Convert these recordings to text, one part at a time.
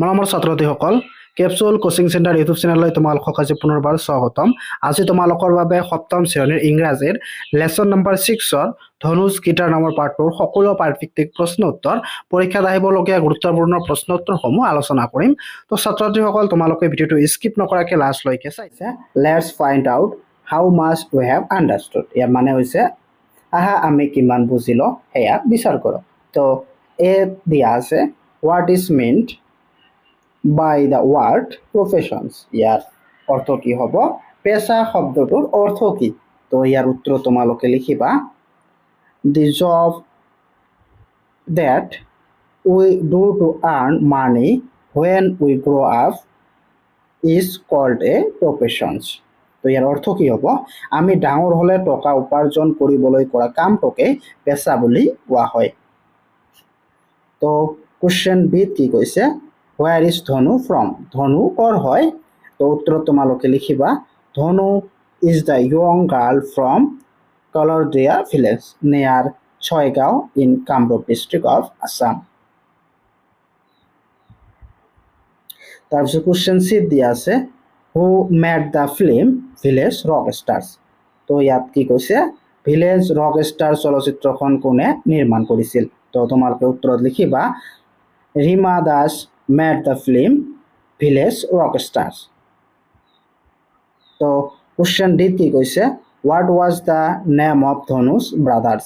মৰমৰ ছাত্ৰ-ছাত্ৰীসকল, capsule coaching centre YouTube চেনেললৈ তোমালোকক আজি পুনৰবাৰ স্বাগতম। আজি তোমালোকৰ বাবে সপ্তম শ্ৰেণীৰ ইংৰাজীৰ লেচন নম্বৰ 6ৰ ধনুষ গীটাৰ নামৰ পাঠটোৰ সকলো পাঠভিত্তিক প্ৰশ্ন উত্তৰ পৰীক্ষাত আহিবলগীয়া গুৰুত্বপূৰ্ণ প্ৰশ্ন উত্তৰসমূহ আলোচনা কৰিম। তো ছাত্ৰ-ছাত্ৰীসকল, তোমালোকে ভিডিঅ'টো স্কিপ নকৰাকৈ লাষ্টলৈকে চাইছে। Let's find out how much we have understood. ইয়াৰ মানে হৈছে আহা আমি কিমান বুজিলো সেয়া বিচাৰ কৰক। তো এ দিয়া আছে what is meant by the word professions. ইয়াৰ অৰ্থ কি হ'ব? পেশা শব্দটোৰ অৰ্থ কি? তো ইয়াৰ উত্তৰ তোমালোকে লিখিবা the job that we do to earn money when we grow up is called a professions. তো ইয়াৰ অৰ্থ কি হ'ব? আমি ডাঙৰ হ'লে টকা উপাৰ্জন কৰিবলৈ কৰা কামটোকে পেশা বুলি কোৱা হয়। তো কোৱেশ্চন বি কি কৈছে? Where is ধনু from? ধনু কৰ হয়? তো উত্তৰত তোমালোকে লিখিবা ধনু is the young girl from Kolodia village near Choigao in Kamrup district of Assam. তাৰপিছত কোৱেশ্চন চি দিয়া আছে who made the film Village Rock Stars? তো ইয়াত কি কৈছে? ভিলেজ ৰক ষ্টাৰ চলচ্চিত্ৰখন কোনে নিৰ্মাণ কৰিছিল? তো তোমালোকে উত্তৰত লিখিবা Rima Das made the film Village Rock Stars. তো কোৱেশ্চন ডি কি কৈছে? What was the name of Dhanu's brothers?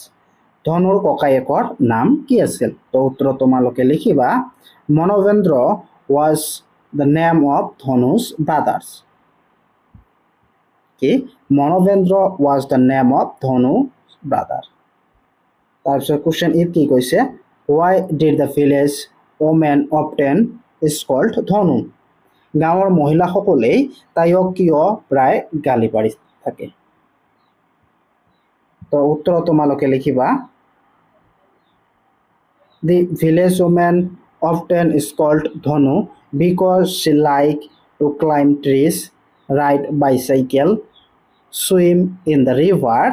ধনুৰ ককায়েকৰ নাম কি আছিল? তো উত্তৰ তোমালোকে লিখিবা মনোবেন্দ্ৰ was the name of Dhanu's brothers. কি? মনোবেন্দ্ৰ was the name of Dhanu's brother. তাৰপিছত কোৱেশ্চন ই কি কৈছে? Why did the village women often is called ধনু? গাঁৱৰ মহিলাসকলেই তাইক কিয় প্ৰায় গালি পাৰি থাকে? তো উত্তৰ তোমালোকে লিখিবা the village woman often is called ধনু because she like to climb trees, ride bicycle, swim in the river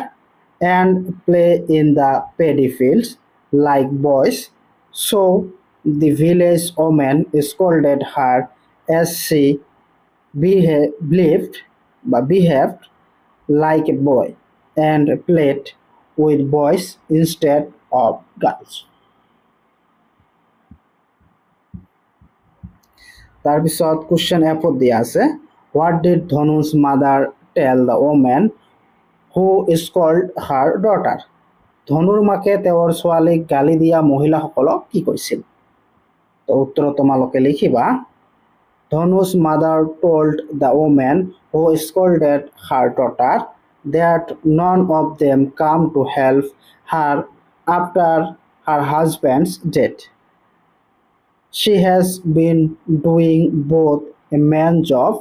and play in the paddy fields like boys. So the village woman scolded her as she behaved like a boy and played with boys instead of girls. তাৰপিছত question এফত দিয়া আছে what did Dhanu's mother tell the woman who scold her daughter? ধনুৰ মাকে তেওঁৰ ছোৱালীক গালি দিয়া মহিলাসকলক কি কৈছিল? তো উত্তৰ তোমালোকে লিখিবা ধনু's mother told the woman who scolded her daughter that none of them come to help her after her husband's death. She has been doing both a man's job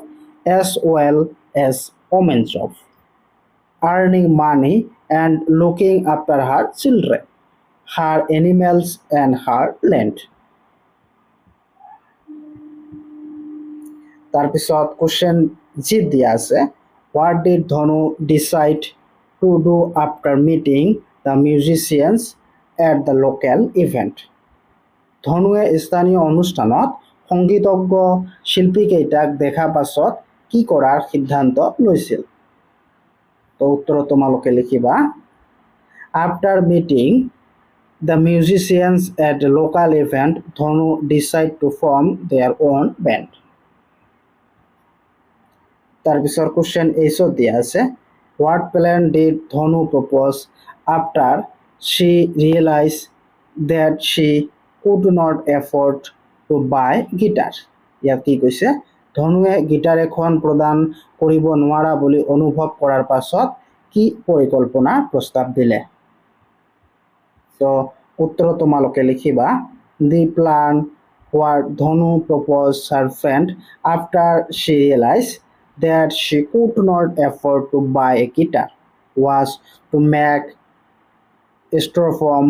as well as woman's job, earning money and looking after her children, her animals and her land. তাৰপিছত question G দিয়া আছে what did Dhanu decide to do after meeting the musicians at the local event? ধনুৱে স্থানীয় অনুষ্ঠানত সংগীতজ্ঞ শিল্পীকেইটাক দেখা পাছত কি কৰাৰ সিদ্ধান্ত লৈছিল? তো উত্তৰ তোমালোকে লিখিবা after meeting the musicians at the local event Dhanu decide to form their own band. তাৰপিছত কোৱেশ্চন এইচত দিয়া আছে what plan did Dhanu propose after she realize that she could not afford to buy guitar? ইয়াত কি কৈছে? ধনুৱে গীটাৰ এখন প্ৰদান কৰিব নোৱাৰা বুলি অনুভৱ কৰাৰ পাছত কি পৰিকল্পনাৰ প্ৰস্তাৱ দিলে? তো উত্তৰ তোমালোকে লিখিবা দি প্লান হোৱাট ধনু propose her friend after she realise that she could not afford to buy a guitar was to make styrofoam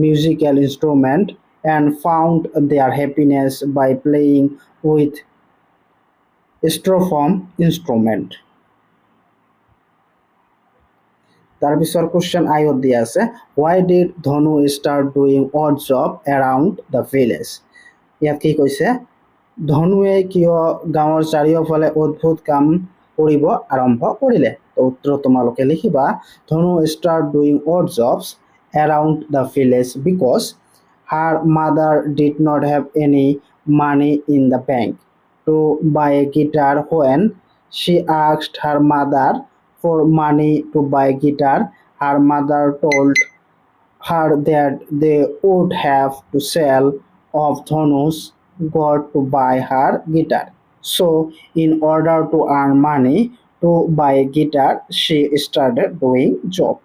musical instrument and found their happiness by playing with styrofoam instrument. তাৰপিছত question আইত দিয়া আছে why did ধনু start doing odd job around the village? ইয়াত কি কৈছে? ধনুৱে কিয় গাঁৱৰ চাৰিওফালে অদ্ভুত কাম কৰিব আৰম্ভ কৰিলে? তো উত্তৰ তোমালোকে লিখিবা ধনু start doing odd jobs around the village because her mother did not have any money in the bank to buy a guitar. When she asked her mother for money to buy guitar, her mother told her that they would have to sell off Dhanu's got to buy her guitar. So, in order to earn money to buy a guitar, she started doing job.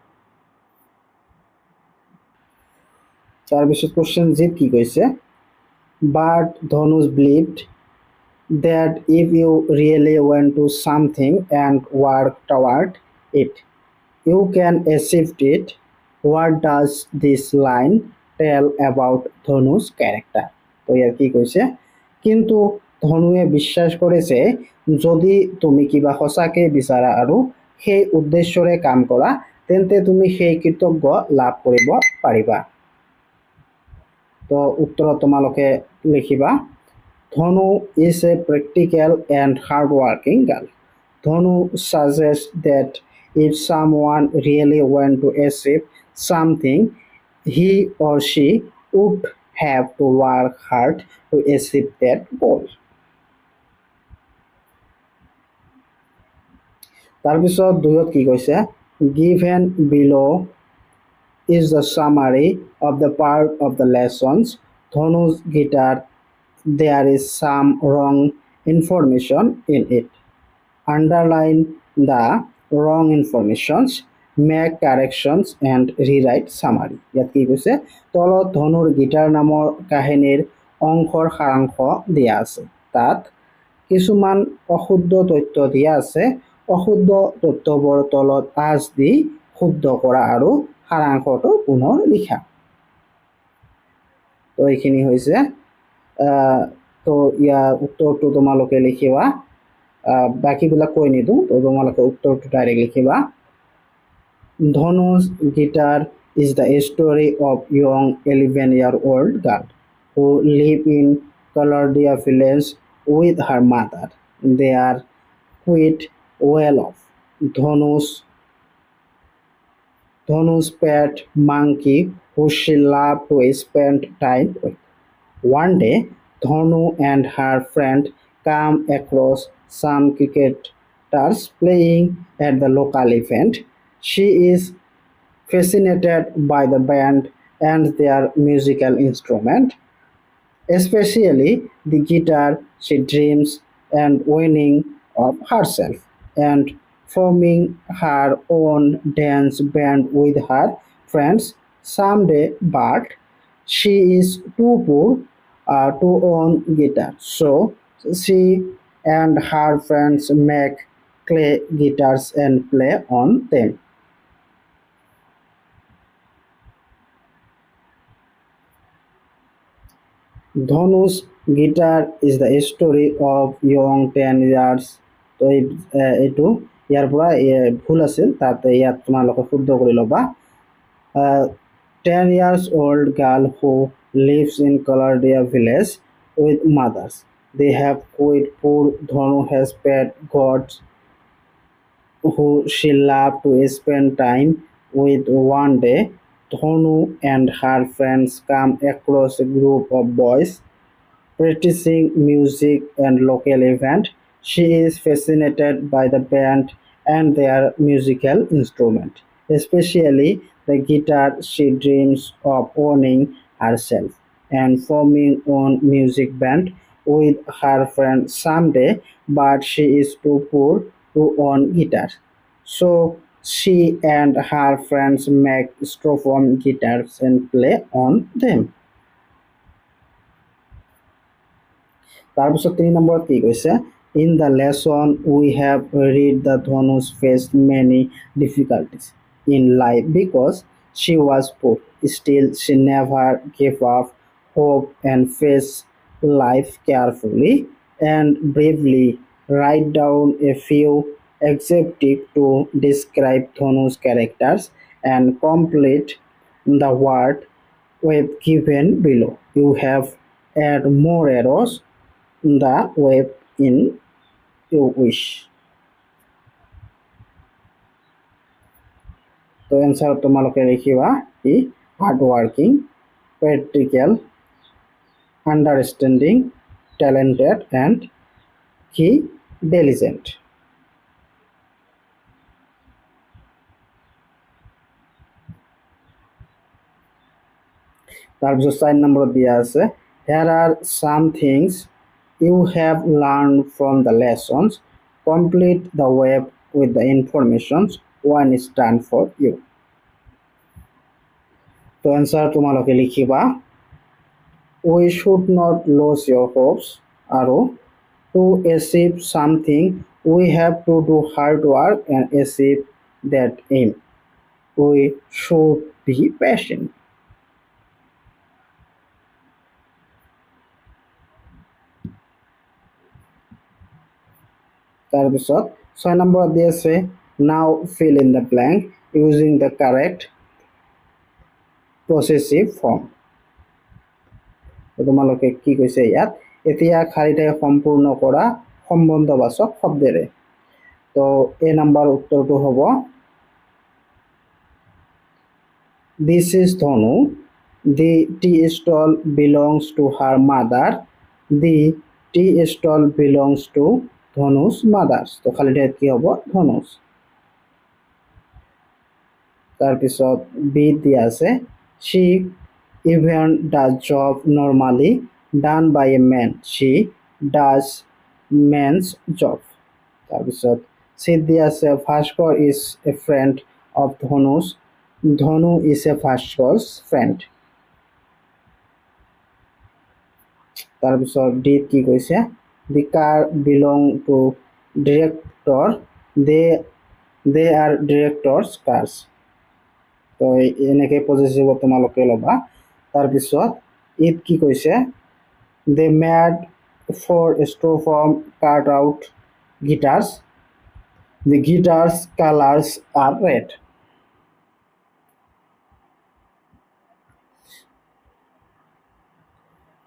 তাৰপিছত question জিত কি কৈছে but Dhanu's believed that if you really want to something and work toward it, you can achieve it. What does this line tell about Dhanu's character? তো ইয়াৰ কি কৈছে কিন্তু ধনুৱে বিশ্বাস কৰিছে যদি তুমি কিবা সঁচাকৈ বিচাৰা আৰু সেই উদ্দেশ্যৰে কাম কৰা তেন্তে তুমি সেই কৃতজ্ঞ লাভ কৰিব পাৰিবা। তো উত্তৰত তোমালোকে লিখিবা Dhanu is a practical and hardworking girl. Dhanu suggests that if someone really wants to achieve something, he or she would have to work hard to achieve that goal. তাৰপিছত দুইত কি কৈছে given below is the summary of the part of the lessons. Dhanu's guitar, there is some wrong information in it. Underline the wrong informations, make corrections and rewrite summary. ইয়াত কি কৈছে তলত ধনুৰ guitar নামৰ কাহিনীৰ অংশৰ সাৰাংশ দিয়া আছে তাত কিছুমান অশুদ্ধ তথ্য দিয়া আছে অশুদ্ধ তথ্যবোৰ তলত আঁচ দি শুদ্ধ কৰা আৰু সাৰাংশটো পুনৰ লিখা। তো এইখিনি হৈছে তো ইয়াৰ উত্তৰটো তোমালোকে লিখিবা বাকীবিলাক কৈ নিদিওঁ তো তোমালোকে উত্তৰটো ডাইৰেক্ট লিখিবা Dhanu's guitar is the story of young 11-year-old girl who live in Kalardia village with her mother. They are quite well off. Dhanu's pet monkey who she loved to spend time with. One day, Dhanu and her friend come across some cricketers playing at the local event. She is fascinated by the band and their musical instrument, especially the guitar. She dreams and winning of herself and forming her own dance band with her friends someday, but she is too poor to own guitar. So she and her friends make clay guitars and play on them. Dhanu's guitar is the story of young 10 years. তো এইটো ইয়াৰ পৰা ভুল আছিল তাতে ইয়াত তোমালোকে শুদ্ধ কৰি ল'বা 10 years old girl who lives in Kalardia village with mothers. They have quite poor. Dhanu has pet gods who she loved to spend time with. One day, Dhanu and her friends come across a group of boys practicing music and local event. She is fascinated by the band and their musical instrument, especially the guitar. She dreams of owning herself and forming own music band with her friend someday, but she is too poor to own guitar. So she and her friends make Strophone guitars and play on them. তাৰপিছত 3 নম্বৰত কি কৈছে in the lesson we have read that Dhanu's faced many difficulties in life because she was poor. Still, she never gave up hope and faced life carefully and bravely. Write down a few adjectives to describe Dhanu's characters and complete the word with given below. You have add more arrows the web in you wish. তো answer তোমালোকে লিখিবা ই hard working, practical, understanding, talented and কি diligent. তারপর 4 নম্বর দিয়া আছে here are some things you have learned from the lessons, complete the web with the information one is done for you. তো answer তোমালোকে লিখিবা we should not lose your hopes আৰু to achieve something we have to do hard work and achieve that aim. We should be patient. তাৰপিছত 6 number দি আছে now fill in the blank using the correct possessive form. তোমালোকে কি কৈছে ইয়াত এতিয়া খালী ঠাই সম্পূৰ্ণ কৰা সম্বন্ধবাচক শব্দেৰে। তো এই নাম্বাৰ উত্তৰটো হ'ব this is Dhonu, the tea stall belongs to her mother, the tea stall belongs to Dhanu's mother. তো খালী ঠাইত কি হ'ব ধনুষ। তাৰপিছত বি দিয়া আছে she even does job normally done by a man, she does men's job. তাৰপিছত চি দিয়া আছে Bhaskar is a friend of Dhanu's, Dhanu is a Bhaskor's friend. তাৰপিছত ডি কি কৈছে the car belong to director, they are director's cars. তো এনেকৈ positive তোমালোকে ল'বা। তাৰপিছত ইট কি কৈছে they made 4 straw from cut out guitars, the guitars colors are red.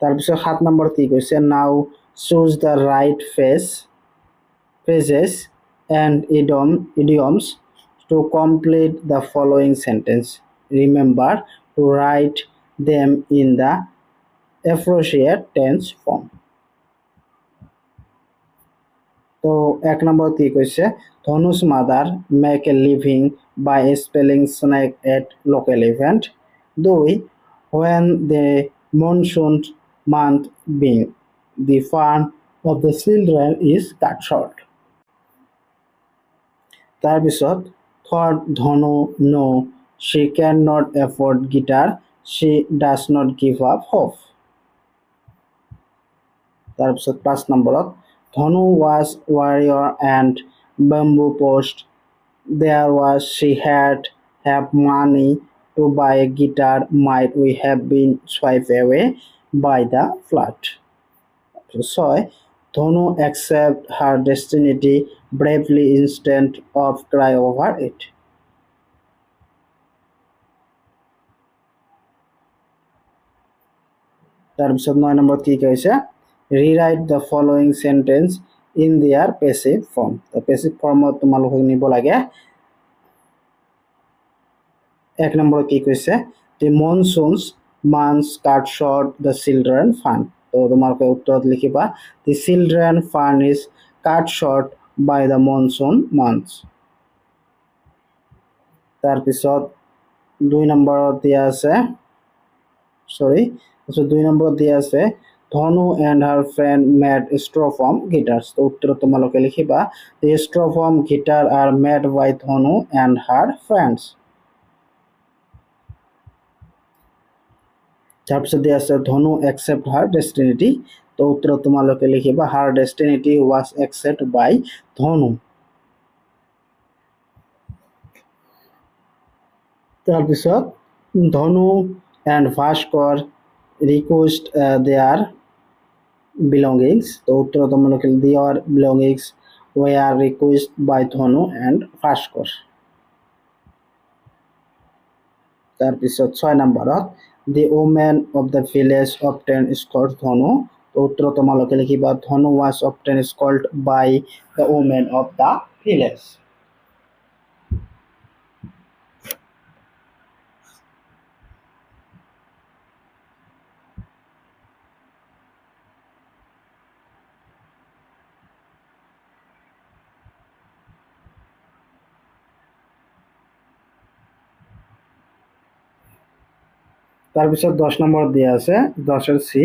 তাৰপিছত 7 নম্বৰ কি কৈছে now choose the right phrases and idioms to complete the following sentence. Remember to write them in the appropriate tense form. তো 1 number কি কৈছে Dhanu's mother make a living by spelling snake at local event. 2 when the monsoon month being the fun of the children is cut short. তাৰপিছত third Dhanu no she cannot afford guitar, she does not give up hope. তাৰপিছত 5 নম্বৰত Dhanu was warrior and bamboo post, there was she had have money to buy a guitar, might we have been swept away by the flood. 6 Dhanu accept her destiny bravely instead of cry over it. তাৰপিছত 9 number কি কৈছে rewrite the following sentence in their passive form. তো passive ফর্মত তোমালোকে নিব লাগে। 1 number কি কৈছে the monsoons months cut short the children fun. তো তোমালোকে উত্তৰত লিখিবা the children fun is cut short by the monsoon months. তাৰপিছত 2 নম্বৰত দিয়া আছে 2 নম্বৰত দিয়া আছে Dhanu and her friend made straw from guitars. তো উত্তৰত তোমালোকে লিখিবা the straw from guitar are made by Dhanu and her friends. তাৰপিছত দিয়া আছে Dhanu accept her destiny. তো উত্তৰত তোমালোকে লিখিবা her destiny was accepted by Dhanu. তাৰপিছত Dhanu and Bhaskar request their belongings. তো উত্তৰত তোমালোকে their belongings were requested by Dhanu and Bhaskar. তাৰপিছত 6 নম্বৰত the women of the village often escort Dhanu তো উত্তর তোমালোকে লিখিবা ধনু was often called by the women of the village. তারপিছত 10 নম্বর দিয়া আছে 10-এর C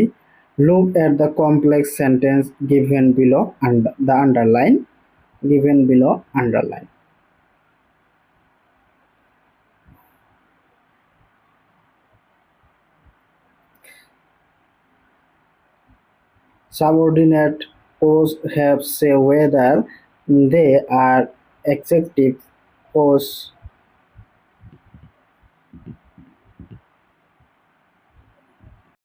look at the complex sentence given below and the underline given below underline. Subordinate pose have say whether they are adjective pose